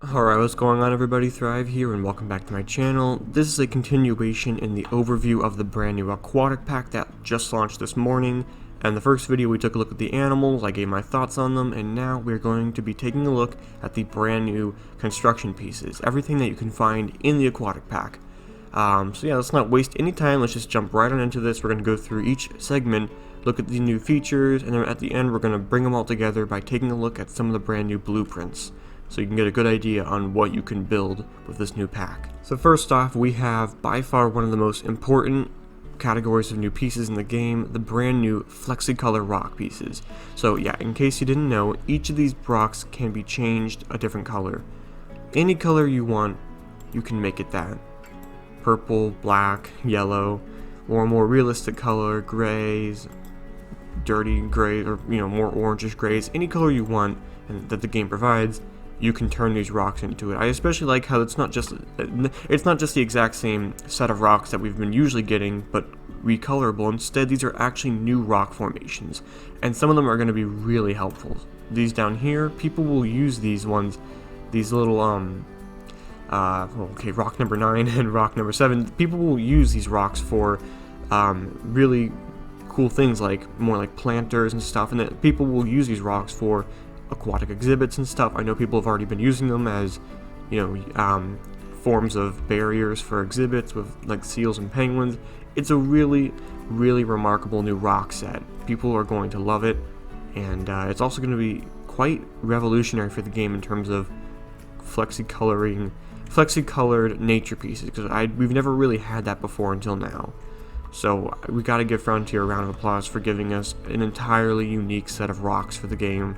Alright, what's going on everybody? Thrive here and welcome back to my channel. This is a continuation in the overview of the brand new Aquatic pack that just launched this morning. And the first video we took a look at the animals, I gave my thoughts on them, and now we're going to be taking a look at the brand new construction pieces. Everything that you can find in the Aquatic pack. So yeah, let's not waste any time, let's just jump right on into this. We're going to go through each segment, look at the new features, and then at the end we're going to bring them all together by taking a look at some of the brand new blueprints, so you can get a good idea on what you can build with this new pack. So first off, we have by far one of the most important categories of new pieces in the game, the brand new Flexi-color rock pieces. So yeah, in case you didn't know, each of these rocks can be changed a different color. Any color you want, you can make it that. Purple, black, yellow, or a more realistic color, grays, dirty gray, or more orangish grays. Any color you want and that the game provides, you can turn these rocks into it. I especially like how it's not just the exact same set of rocks that we've been usually getting, but recolorable. Instead, these are actually new rock formations, and some of them are going to be really helpful. These down here, people will use these ones, these little rock number 9 and rock number 7. People will use these rocks for really cool things, like more like planters and stuff, and that people will use these rocks for aquatic exhibits and stuff. I know people have already been using them as, forms of barriers for exhibits with like seals and penguins. It's a really, really remarkable new rock set. People are going to love it, and it's also going to be quite revolutionary for the game in terms of flexi-colored nature pieces, because we've never really had that before until now. So we got to give Frontier a round of applause for giving us an entirely unique set of rocks for the game.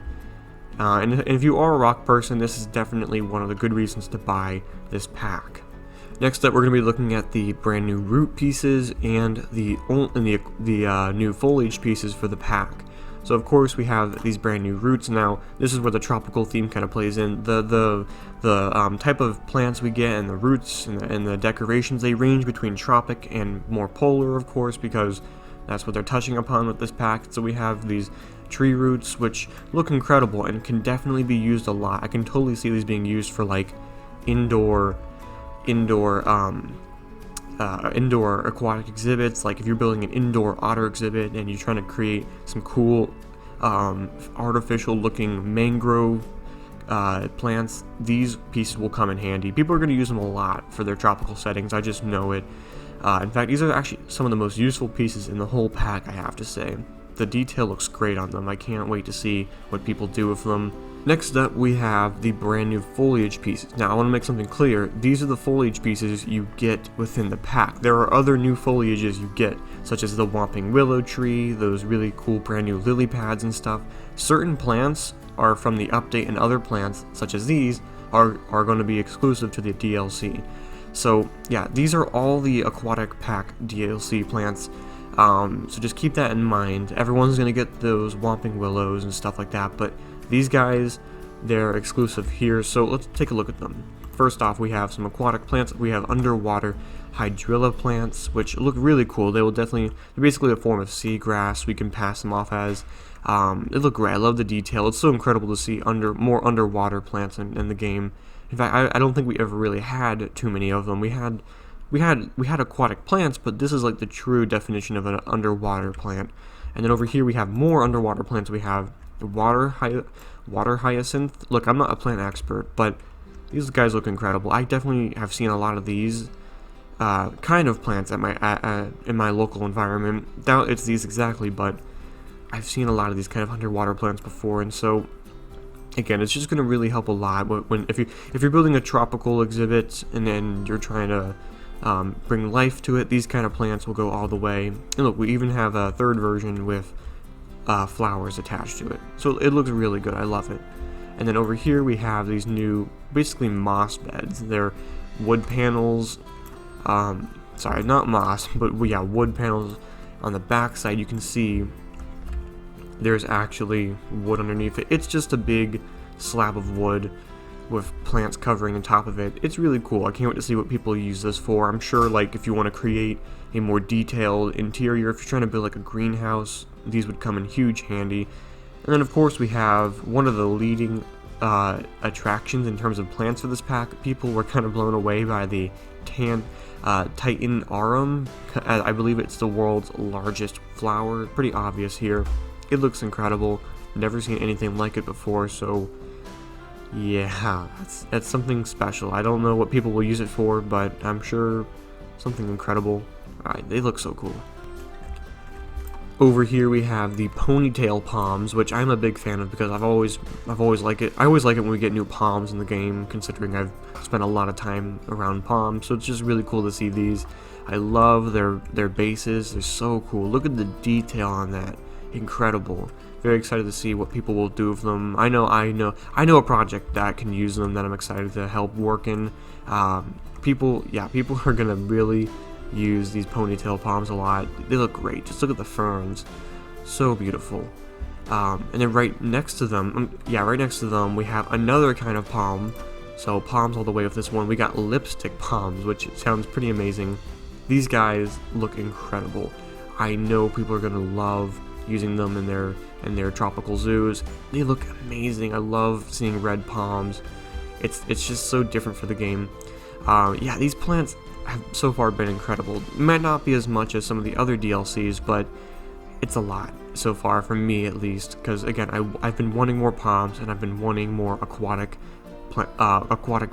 And if you are a rock person, this is definitely one of the good reasons to buy this pack. Next up, we're going to be looking at the brand new root pieces and the new foliage pieces for the pack. So of course we have these brand new roots. Now this is where the tropical theme kind of plays in. The type of plants we get and the roots and the decorations, they range between tropic and more polar, of course, because that's what they're touching upon with this pack. So we have these tree roots, which look incredible and can definitely be used a lot. I can totally see these being used for like indoor aquatic exhibits. Like if you're building an indoor otter exhibit and you're trying to create some cool artificial looking mangrove plants, these pieces will come in handy. People are going to use them a lot for their tropical settings, I just know it. In fact, these are actually some of the most useful pieces in the whole pack, I have to say. The detail looks great on them. I can't wait to see what people do with them. Next up, we have the brand new foliage pieces. Now, I want to make something clear. These are the foliage pieces you get within the pack. There are other new foliages you get, such as the whomping willow tree, those really cool brand new lily pads and stuff. Certain plants are from the update, and other plants, such as these, are going to be exclusive to the DLC. So, yeah, these are all the Aquatic pack DLC plants. So just keep that in mind. Everyone's going to get those whomping willows and stuff like that, but these guys, they're exclusive here, so let's take a look at them. First off, we have some aquatic plants. We have underwater hydrilla plants, which look really cool. They're basically a form of seagrass. We can pass them off as, they look great. I love the detail. It's so incredible to see more underwater plants in the game. In fact, I don't think we ever really had too many of them. We had aquatic plants, but this is like the true definition of an underwater plant. And then over here we have more underwater plants. We have the water hyacinth. Look, I'm not a plant expert, but these guys look incredible. I definitely have seen a lot of these kind of plants in my local environment. Doubt it's these exactly, but I've seen a lot of these kind of underwater plants before, and so again, it's just going to really help a lot if you're building a tropical exhibit and then you're trying to bring life to it. These kind of plants will go all the way. And look, we even have a third version with flowers attached to it, so it looks really good. I love it. And then over here we have these new, basically moss beds. They're wood panels. Sorry, not moss, but yeah, wood panels. On the back side, you can see there's actually wood underneath it. It's just a big slab of wood with plants covering the top of it. It's really cool. I can't wait to see what people use this for. I'm sure, like, if you want to create a more detailed interior, if you're trying to build like a greenhouse, these would come in huge handy. And then of course we have one of the leading attractions in terms of plants for this pack. People were kind of blown away by the Titan Arum. I believe it's the world's largest flower. Pretty obvious here. It looks incredible. Never seen anything like it before, so yeah, that's something special. I don't know what people will use it for, but I'm sure something incredible. Alright, they look so cool. Over here we have the ponytail palms, which I'm a big fan of because I've always liked it. I always like it when we get new palms in the game, considering I've spent a lot of time around palms, so it's just really cool to see these. I love their bases. They're so cool. Look at the detail on that. Incredible. Very excited to see what people will do with them. I know a project that can use them that I'm excited to help work in. People are gonna really use these ponytail palms a lot. They look great. Just look at the ferns, so beautiful. And then right next to them, we have another kind of palm. So palms all the way with this one. We got lipstick palms, which sounds pretty amazing. These guys look incredible. I know people are gonna love using them in their tropical zoos. They look amazing. I love seeing red palms. It's just so different for the game. Yeah, these plants have so far been incredible. It might not be as much as some of the other DLCs, but it's a lot so far, for me at least, because again, I've been wanting more palms, and I've been wanting more aquatic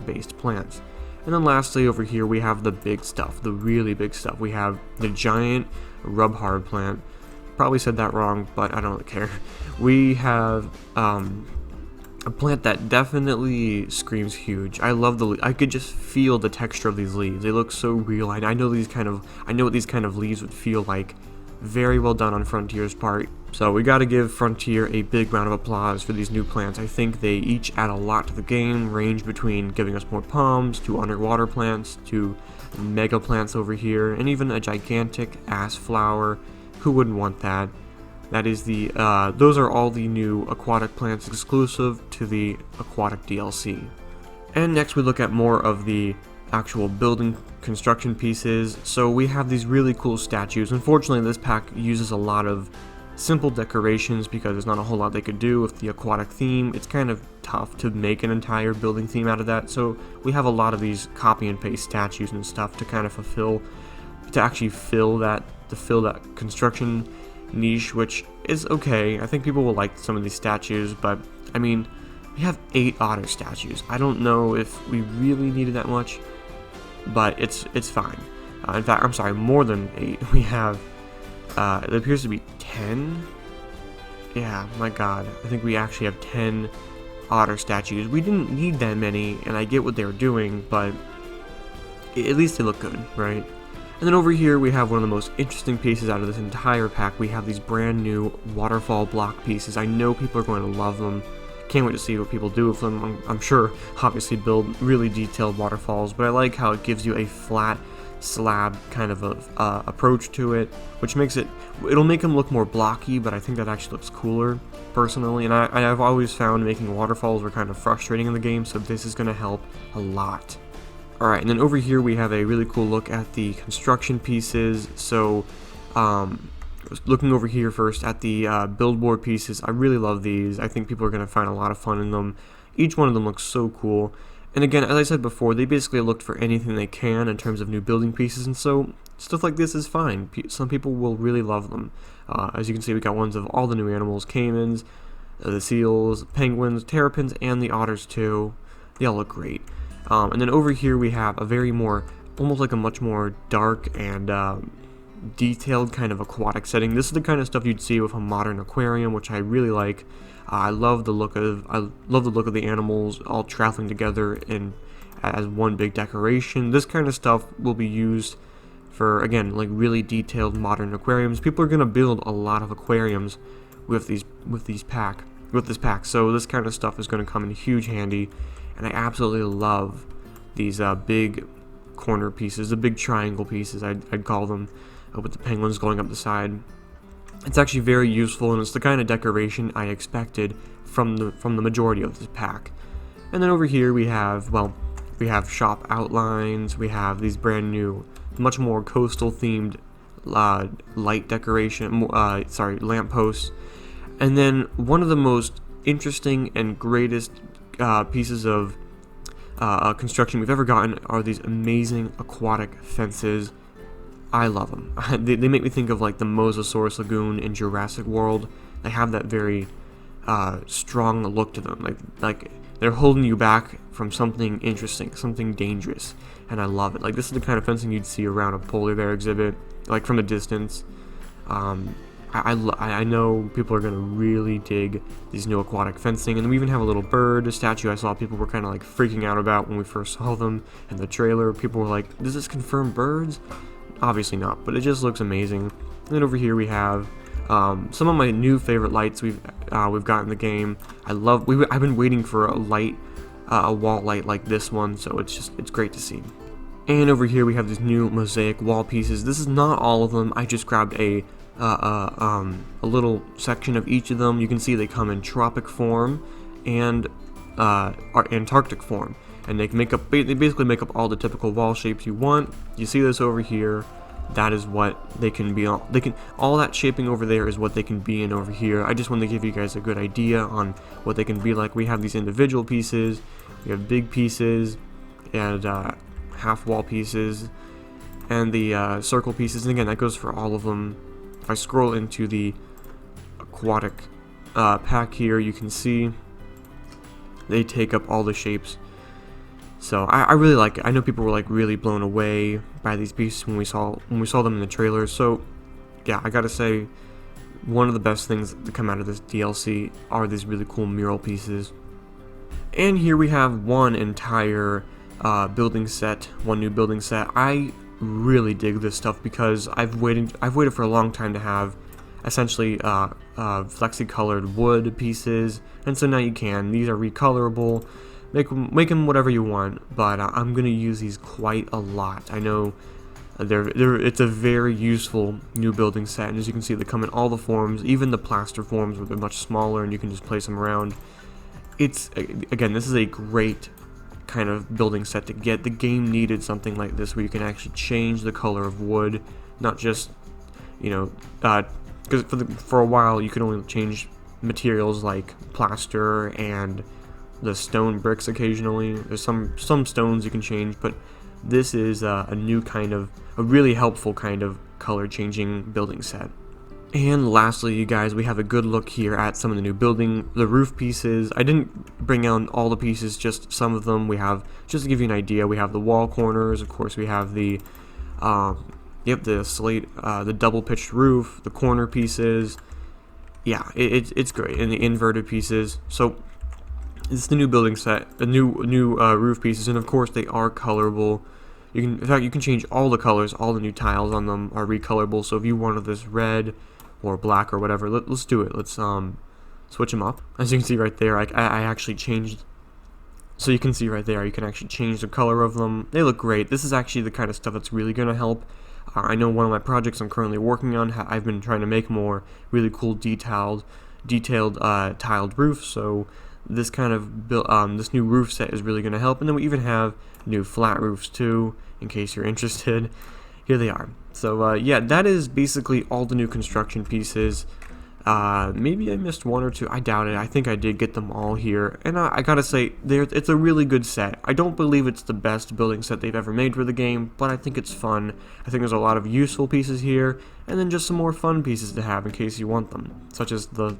based plants. And then lastly, over here we have the big stuff, the really big stuff. We have the giant rub hard plant. Probably said that wrong, but I don't really care. We have a plant that definitely screams huge. I love I could just feel the texture of these leaves. They look so real. I know what these kind of leaves would feel like. Very well done on Frontier's part. So we got to give Frontier a big round of applause for these new plants. I think they each add a lot to the game, range between giving us more palms, to underwater plants, to mega plants over here, and even a gigantic ass flower. Who wouldn't want that? That is those are all the new aquatic plants exclusive to the Aquatic DLC. And next we look at more of the actual building construction pieces. So we have these really cool statues. Unfortunately, this pack uses a lot of simple decorations because there's not a whole lot they could do with the aquatic theme. It's kind of tough to make an entire building theme out of that, so we have a lot of these copy and paste statues and stuff to kind of fill that construction niche, which is okay. I think people will like some of these statues, but I mean, we have 8 otter statues. I don't know if we really needed that much, but it's fine. In fact, I'm sorry, more than 8. We have it appears to be 10. Yeah, my god, I think we actually have 10 otter statues. We didn't need that many, and I get what they were doing, but at least they look good, right? And then over here we have one of the most interesting pieces out of this entire pack. We have these brand new waterfall block pieces. I know people are going to love them. Can't wait to see what people do with them. I'm sure obviously build really detailed waterfalls, but I like how it gives you a flat slab kind of approach to it, which makes it'll make them look more blocky, but I think that actually looks cooler personally. And I've always found making waterfalls were kind of frustrating in the game, so this is going to help a lot. Alright, and then over here we have a really cool look at the construction pieces. So looking over here first at the billboard pieces, I really love these. I think people are going to find a lot of fun in them. Each one of them looks so cool. And again, as I said before, they basically looked for anything they can in terms of new building pieces, and so stuff like this is fine. Some people will really love them. As you can see, we got ones of all the new animals: caimans, the seals, penguins, terrapins, and the otters too. They all look great. And then over here we have a almost like a much more dark and detailed kind of aquatic setting. This is the kind of stuff you'd see with a modern aquarium, which I really like. I love the look of the animals all traveling together as one big decoration. This kind of stuff will be used for, again, like really detailed modern aquariums. People are gonna build a lot of aquariums with this pack. So this kind of stuff is gonna come in huge handy, and I absolutely love these big corner pieces, the big triangle pieces I'd call them, with the penguins going up the side. It's actually very useful, and it's the kind of decoration I expected from the majority of this pack. And then over here we have shop outlines. We have these brand new, much more coastal themed light decoration, lampposts. And then one of the most interesting and greatest pieces of construction we've ever gotten are these amazing aquatic fences. I love them. They make me think of like the Mosasaurus Lagoon in Jurassic World. They have that very strong look to them. Like they're holding you back from something interesting, something dangerous, and I love it. Like this is the kind of fencing you'd see around a polar bear exhibit, like from a distance. I know people are gonna really dig these new aquatic fencing, and we even have a little bird, a statue I saw people were kind of like freaking out about when we first saw them in the trailer. People were like, "Does this confirm birds?" Obviously not, but it just looks amazing. And then over here we have some of my new favorite lights we've got in the game. I've been waiting for a light, a wall light like this one, so it's great to see. And over here we have these new mosaic wall pieces. This is not all of them. I just grabbed a little section of each of them. You can see they come in tropic form and Antarctic form, and they basically make up all the typical wall shapes you want. You see this over here. That is what they can be. All that shaping over there is what they can be in over here. I just want to give you guys a good idea on what they can be like. We have these individual pieces, we have big pieces, and half wall pieces, and the circle pieces. And again, that goes for all of them. If I scroll into the aquatic pack here, you can see they take up all the shapes. So I really like it. I know people were like really blown away by these pieces when we saw them in the trailers. So yeah, I gotta say, one of the best things to come out of this DLC are these really cool mural pieces. And here we have one entire building set, one new building set. I really dig this stuff because I've waited for a long time to have essentially flexi-colored wood pieces, and so now you can. These are recolorable. Make them whatever you want, but I'm gonna use these quite a lot. I know it's a very useful new building set, and as you can see, they come in all the forms, even the plaster forms, where they're much smaller and you can just place them around. Again, this is a great kind of building set to get. The game needed something like this where you can actually change the color of wood, not just, because for a while you could only change materials like plaster and the stone bricks occasionally. There's some stones you can change, but this is a really helpful kind of color changing building set. And lastly, you guys, we have a good look here at some of the roof pieces. I didn't bring out all the pieces, just some of them. We have, just to give you an idea, we have the wall corners, of course we have the slate, the double pitched roof, the corner pieces. Yeah, it's great, and the inverted pieces. So it's the new building set, the new roof pieces, and of course they are colorable. In fact, you can change all the colors. All the new tiles on them are recolorable. So if you wanted this red or black or whatever, let's do it. Let's switch them up. As you can see right there, I actually changed. So you can see right there, you can actually change the color of them. They look great. This is actually the kind of stuff that's really going to help. I know one of my projects I'm currently working on, I've been trying to make more really cool detailed tiled roofs. So this kind of this new roof set is really going to help. And then we even have new flat roofs too, in case you're interested. Here they are. So yeah, that is basically all the new construction pieces. Maybe I missed one or two. I doubt it. I think I did get them all here. And I gotta say, it's a really good set. I don't believe it's the best building set they've ever made for the game, but I think it's fun. I think there's a lot of useful pieces here, and then just some more fun pieces to have in case you want them, such as the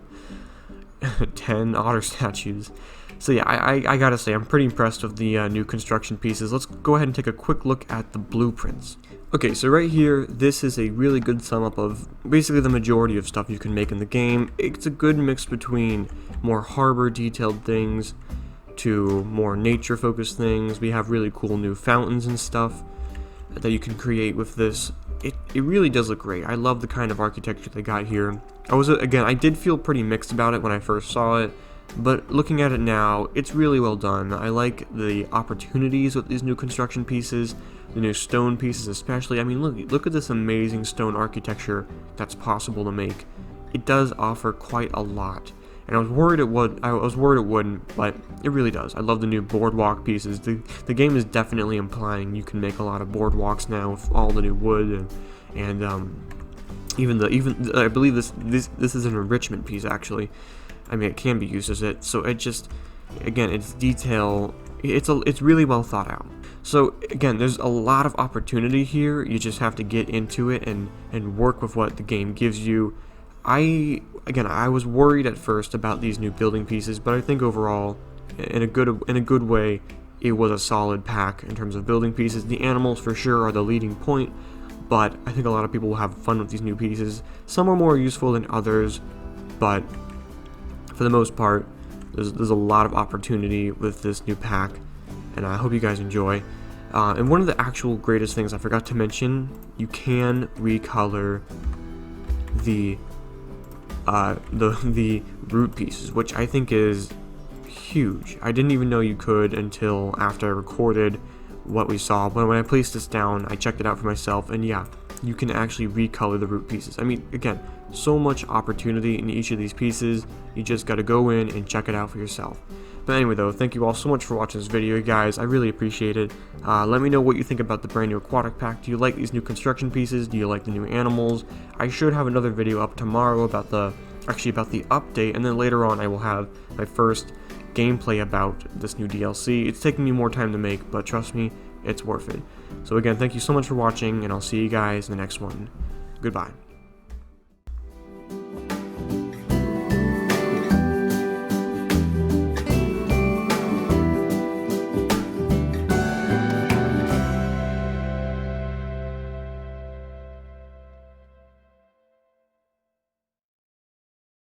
10 otter statues. So yeah, I gotta say, I'm pretty impressed with the new construction pieces. Let's go ahead and take a quick look at the blueprints. Okay, so right here, this is a really good sum up of basically the majority of stuff you can make in the game. It's a good mix between more harbor detailed things to more nature focused things. We have really cool new fountains and stuff that you can create with this. It really does look great. I love the kind of architecture they got here. I did feel pretty mixed about it when I first saw it, but looking at it now, it's really well done. I like the opportunities with these new construction pieces, the new stone pieces especially. I mean, look at this amazing stone architecture that's possible to make. It does offer quite a lot, and I was worried it wouldn't, but it really does. I love the new boardwalk pieces. The game is definitely implying you can make a lot of boardwalks now with all the new wood and I believe this is an enrichment piece actually. I mean, it can be used as it, so it just, again, its detail, it's really well thought out. So again, there's a lot of opportunity here. You just have to get into it and work with what the game gives you. I was worried at first about these new building pieces, but I think overall, in a good way, it was a solid pack in terms of building pieces. The animals for sure are the leading point, but I think a lot of people will have fun with these new pieces. Some are more useful than others, but for the most part, there's a lot of opportunity with this new pack, and I hope you guys enjoy. And one of the actual greatest things I forgot to mention, you can recolor the root pieces, which I think is huge. I didn't even know you could until after I recorded what we saw, but when I placed this down, I checked it out for myself, and yeah, you can actually recolor the root pieces. I mean, again, so much opportunity in each of these pieces. You just got to go in and check it out for yourself. But anyway though, thank you all so much for watching this video, guys. I really appreciate it. Let me know what you think about the brand new Aquatic pack. Do you like these new construction pieces? Do you like the new animals? I should have another video up tomorrow about the update, and then later on I will have my first gameplay about this new DLC. It's taking me more time to make, but trust me, it's worth it. So again, thank you so much for watching, and I'll see you guys in the next one. Goodbye.